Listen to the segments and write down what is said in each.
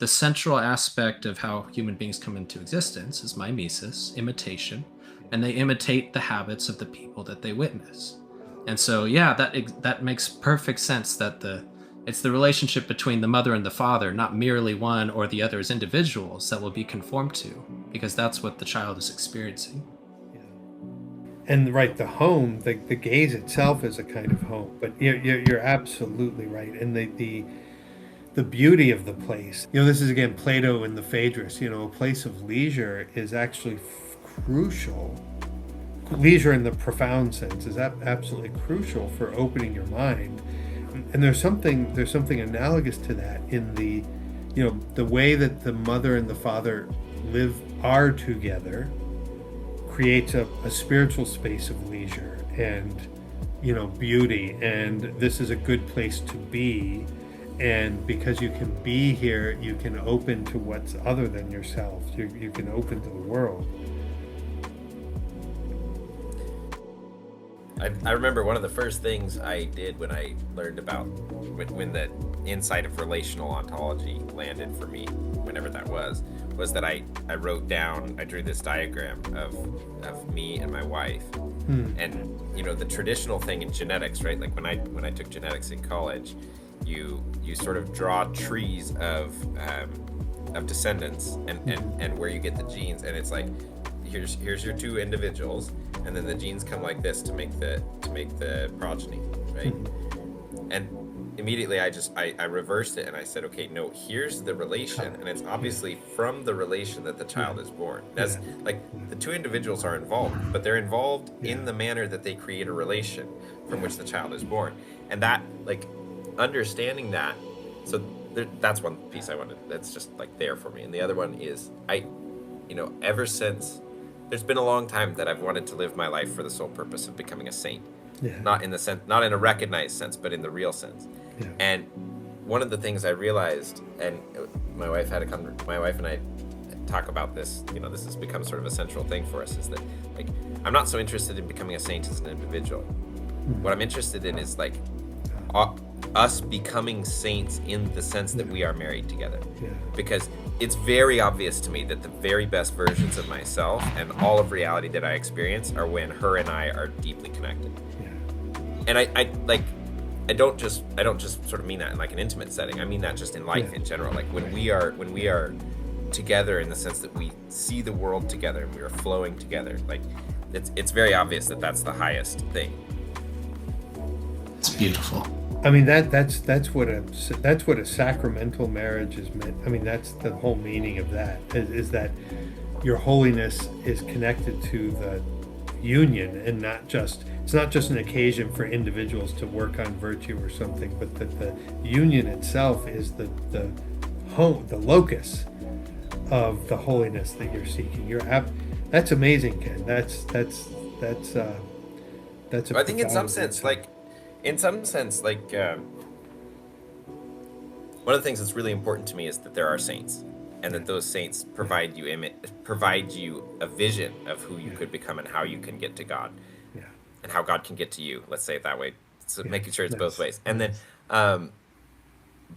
the central aspect of how human beings come into existence is mimesis, imitation, and they imitate the habits of the people that they witness. And so, yeah, that makes perfect sense that it's the relationship between the mother and the father, not merely one or the other as individuals, that will be conformed to, because that's what the child is experiencing. And right, the home, the gaze itself is a kind of home. But you're absolutely right. And the beauty of the place, this is again Plato in the Phaedrus. A place of leisure is actually crucial. Leisure in the profound sense is absolutely crucial for opening your mind. And there's something analogous to that in the way that the mother and the father are together creates a spiritual space of leisure and beauty, and this is a good place to be. And because you can be here, you can open to what's other than yourself. You can open to the world. I remember one of the first things I did when I learned about when the insight of relational ontology landed for me, whenever that was that I drew this diagram of me and my wife. And the traditional thing in genetics, right? Like when I took genetics in college, you sort of draw trees of descendants and where you get the genes, and it's like here's your two individuals, and then the genes come like this to make the progeny, right? And immediately I reversed it and I said, okay, no, here's the relation, and it's obviously from the relation that the child is born. That's like the two individuals are involved, but they're involved in the manner that they create a relation from which the child is born. And that, like, understanding that, so that's one piece that's just like there for me. And the other one is ever since, there's been a long time that I've wanted to live my life for the sole purpose of becoming a saint. Not in a recognized sense, but in the real sense. And one of the things I realized, and my wife and I talk about this, this has become sort of a central thing for us, is that, like, I'm not so interested in becoming a saint as an individual. What I'm interested in is, like, us becoming saints in the sense that we are married together. Because it's very obvious to me that the very best versions of myself and all of reality that I experience are when her and I are deeply connected. And I don't just sort of mean that in like an intimate setting. I mean that just in life in general. Like when we are together in the sense that we see the world together and we are flowing together, like it's very obvious that that's the highest thing. It's beautiful. I mean, that's what a sacramental marriage is meant. I mean, that's the whole meaning of that, is that your holiness is connected to the union, and it's not just an occasion for individuals to work on virtue or something, but that the union itself is the locus of the holiness that you're seeking. That's amazing, Ken. That's I think in some sense, like one of the things that's really important to me is that there are saints, and that those saints provide you a vision of who you could become and how you can get to God, and how God can get to you. Let's say it that way. So making sure it's both ways. And then,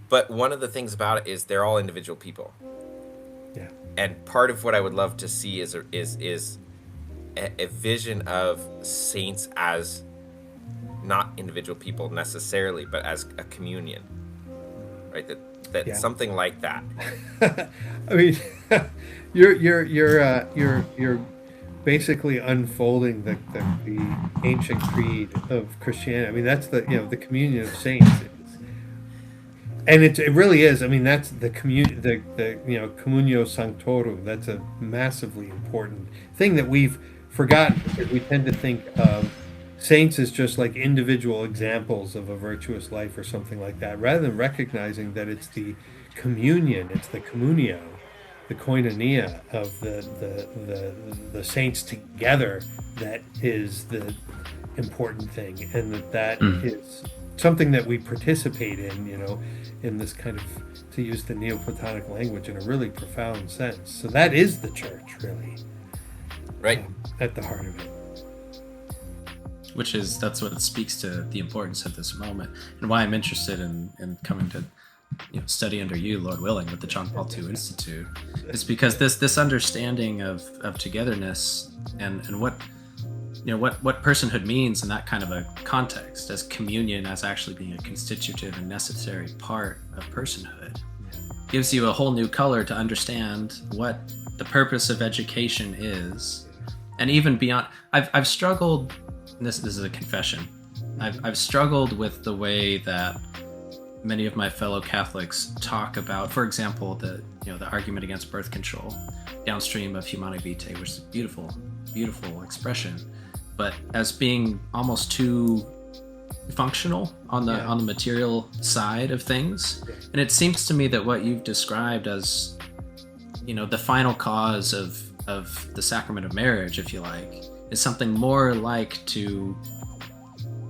but one of the things about it is they're all individual people. And part of what I would love to see is a vision of saints as not individual people necessarily, but as a communion, right? That something like that. I mean, you're basically unfolding the ancient creed of Christianity. I mean, that's the communion of saints, and it really is. I mean, that's the communio sanctorum. That's a massively important thing that we've forgotten, because we tend to think of saints as just like individual examples of a virtuous life or something like that, rather than recognizing that it's the communion, it's the communio, the koinonia of the saints together that is the important thing, and that is something that we participate in, in this kind of, to use the Neoplatonic language, in a really profound sense. So that is the church, really, right, at the heart of it. That's what speaks to the importance of this moment, and why I'm interested in coming to study under you, Lord willing, with the John Paul II Institute, is because this understanding of togetherness and what what personhood means in that kind of a context, as communion as actually being a constitutive and necessary part of personhood, gives you a whole new color to understand what the purpose of education is. And even beyond, I've struggled, and this is a confession, I've struggled with the way that many of my fellow Catholics talk about, for example, the argument against birth control, downstream of Humanae Vitae, which is a beautiful expression, but as being almost too functional on the material side of things. And it seems to me that what you've described as the final cause of the sacrament of marriage, if you like, is something more like to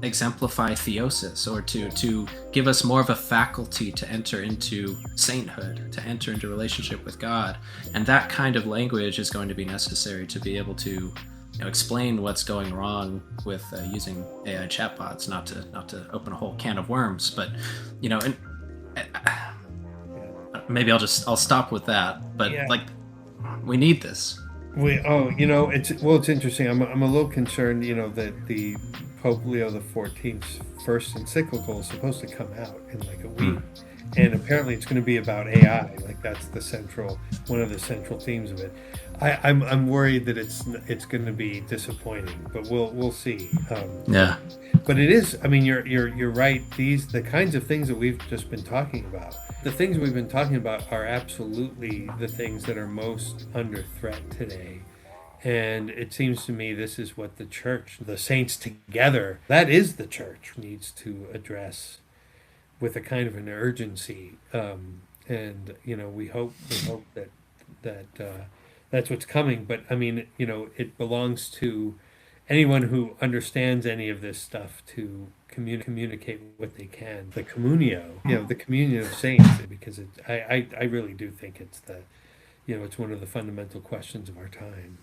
exemplify theosis, or to give us more of a faculty to enter into sainthood, to enter into relationship with God. And that kind of language is going to be necessary to be able to explain what's going wrong with using AI chatbots. Not to open a whole can of worms, but and maybe I'll stop with that. But we need this. It's interesting. I'm a little concerned, that the Pope Leo XIV's first encyclical is supposed to come out in like a week, and apparently it's going to be about AI. Like that's one of the central themes of it. I'm worried that it's going to be disappointing, but we'll see. But it is. I mean, you're right. The kinds of things that we've just been talking about. The things we've been talking about are absolutely the things that are most under threat today. And it seems to me this is what the church, the saints together, that is the church, needs to address with a kind of an urgency. And we hope that that's what's coming. But I mean, it belongs to anyone who understands any of this stuff to communicate what they can. The communio, the communion of saints, because I really do think it's it's one of the fundamental questions of our time.